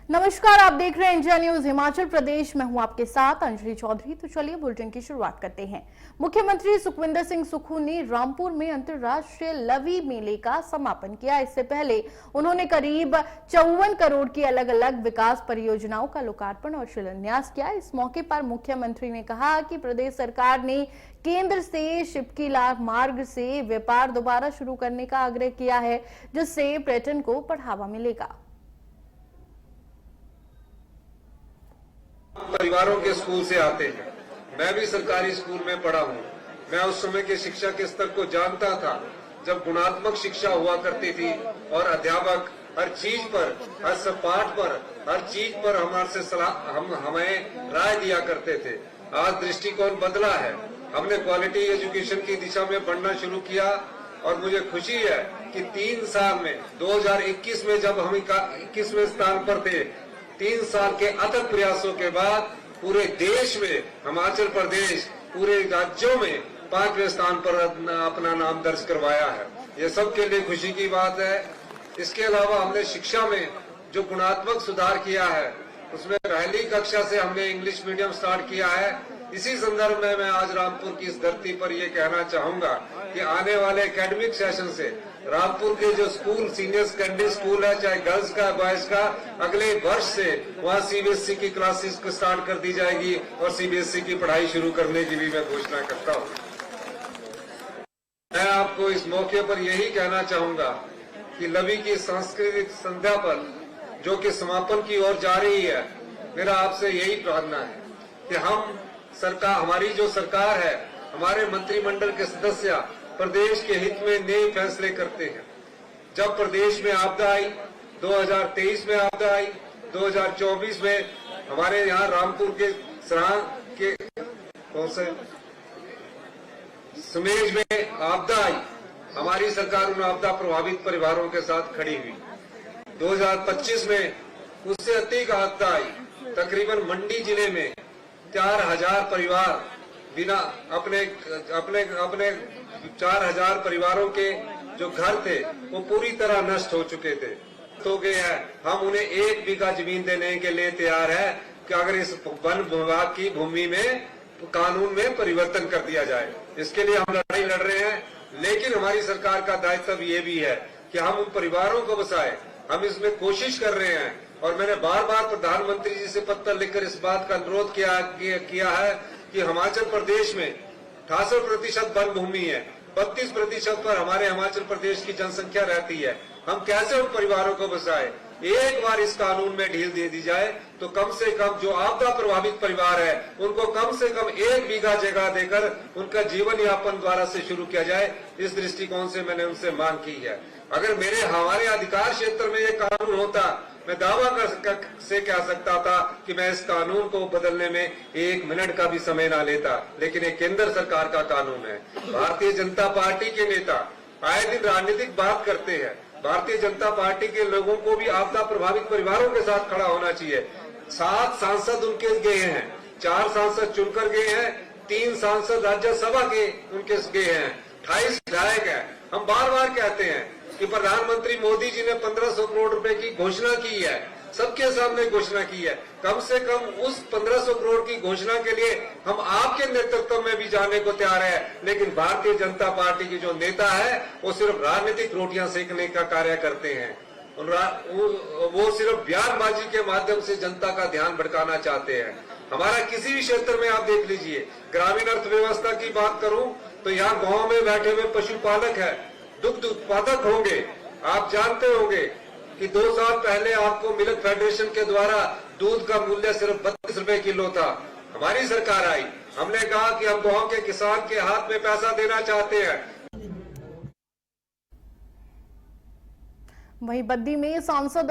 नमस्कार, आप देख रहे हैं इंडिया न्यूज हिमाचल प्रदेश। मैं हूं आपके साथ अंजलि चौधरी। तो चलिए बुलेटिन की शुरुआत करते हैं। मुख्यमंत्री सुखविंदर सिंह सुक्खू ने रामपुर में अंतर्राष्ट्रीय लवी मेले का समापन किया। इससे पहले उन्होंने करीब 54 करोड़ की अलग अलग विकास परियोजनाओं का लोकार्पण और शिलान्यास किया। इस मौके पर मुख्यमंत्री ने कहा कि प्रदेश सरकार ने केंद्र से शिपकीला मार्ग से व्यापार दोबारा शुरू करने का आग्रह किया है, जिससे पर्यटन को बढ़ावा मिलेगा। परिवारों के स्कूल से आते हैं। मैं भी सरकारी स्कूल में पढ़ा हूँ। मैं उस समय के शिक्षा के स्तर को जानता था जब गुणात्मक शिक्षा हुआ करती थी और अध्यापक हर चीज पर, हर सपाट पर, हर चीज पर हमें राय दिया करते थे। आज दृष्टिकोण बदला है। हमने क्वालिटी एजुकेशन की दिशा में बढ़ना शुरू किया और मुझे खुशी है कि 3 साल में 2021 में जब हम 21वें स्थान पर थे, 3 साल के अथक प्रयासों के बाद पूरे देश में हिमाचल प्रदेश पूरे राज्यों में 5वें स्थान पर अपना नाम दर्ज करवाया है। ये सबके लिए खुशी की बात है। इसके अलावा हमने शिक्षा में जो गुणात्मक सुधार किया है, उसमें पहली कक्षा से हमने इंग्लिश मीडियम स्टार्ट किया है। इसी संदर्भ में मैं आज रामपुर की इस धरती पर ये कहना चाहूंगा कि आने वाले एकेडमिक सेशन से रामपुर के जो स्कूल, सीनियर सेकेंडरी स्कूल है, चाहे गर्ल्स का बॉयज का, अगले वर्ष से वहाँ सीबीएसई की क्लासेस को स्टार्ट कर दी जाएगी और सीबीएसई की पढ़ाई शुरू करने की भी मैं घोषणा करता हूँ। मैं आपको इस मौके पर यही कहना चाहूंगा कि लवी की सांस्कृतिक संध्या पर जो कि समापन की ओर जा रही है, मेरा आपसे यही प्रार्थना है कि हमारी जो सरकार है, हमारे मंत्रिमंडल के सदस्य प्रदेश के हित में नए फैसले करते हैं। जब प्रदेश में आपदा आई, 2023 में आपदा आई, 2024 में हमारे यहाँ रामपुर के सरांग के समेज में आपदा आई, हमारी सरकार उन आपदा प्रभावित परिवारों के साथ खड़ी हुई। 2025 में उससे अधिक आपदा आई। तकरीबन मंडी जिले में 4000 परिवार बिना अपने 4000 परिवारों के जो घर थे वो पूरी तरह नष्ट हो चुके थे। तो गए हैं, हम उन्हें 1 बीघा जमीन देने के लिए तैयार है कि अगर इस वन विभाग की भूमि में कानून में परिवर्तन कर दिया जाए। इसके लिए हम लड़ाई लड़ रहे हैं, लेकिन हमारी सरकार का दायित्व ये भी है कि हम उन परिवारों को बचाएं। हम इसमें कोशिश कर रहे हैं और मैंने बार बार प्रधानमंत्री जी से पत्र लिखकर इस बात का अनुरोध किया है कि हिमाचल प्रदेश में 68% वन भूमि है, 32% पर हमारे हिमाचल प्रदेश की जनसंख्या रहती है। हम कैसे उन परिवारों को बचाएं? एक बार इस कानून में ढील दे दी जाए तो कम से कम जो आपदा प्रभावित परिवार है उनको कम से कम 1 बीघा जगह देकर उनका जीवन यापन द्वारा से शुरू किया जाए। इस दृष्टिकोण से मैंने उनसे मांग की है। अगर हमारे अधिकार क्षेत्र में ये कानून होता, मैं दावा से कह सकता था कि मैं इस कानून को बदलने में 1 मिनट का भी समय ना लेता, लेकिन ये केंद्र सरकार का कानून है। भारतीय जनता पार्टी के नेता आए दिन राजनीतिक बात करते हैं। भारतीय जनता पार्टी के लोगों को भी आपदा प्रभावित परिवारों के साथ खड़ा होना चाहिए। 7 सांसद उनके गए हैं, 4 सांसद चुनकर गए हैं, 3 सांसद राज्यसभा के उनके गए हैं, 28 विधायक हैं। हम बार बार कहते हैं कि प्रधानमंत्री मोदी जी ने 1500 करोड़ रुपए की घोषणा की है, सबके सामने घोषणा की है। कम से कम उस 1500 करोड़ की घोषणा के लिए हम आपके नेतृत्व में भी जाने को तैयार है, लेकिन भारतीय जनता पार्टी की जो नेता है वो सिर्फ राजनीतिक रोटियां सेकने का कार्य करते हैं। वो सिर्फ बयानबाजी के माध्यम से जनता का ध्यान भटकाना चाहते हैं। हमारा किसी भी क्षेत्र में आप देख लीजिए, ग्रामीण अर्थव्यवस्था की बात करूं तो यहाँ गाँव में बैठे हुए पशुपालक है, दुग्ध उत्पादक होंगे। आप जानते होंगे कि 2 साल पहले आपको मिल्क फेडरेशन के द्वारा दूध का मूल्य सिर्फ 32 रुपए किलो था। हमारी सरकार आई, हमने कहा कि हम गांव के किसान के हाथ में पैसा देना चाहते हैं। वहीं बद्दी में सांसद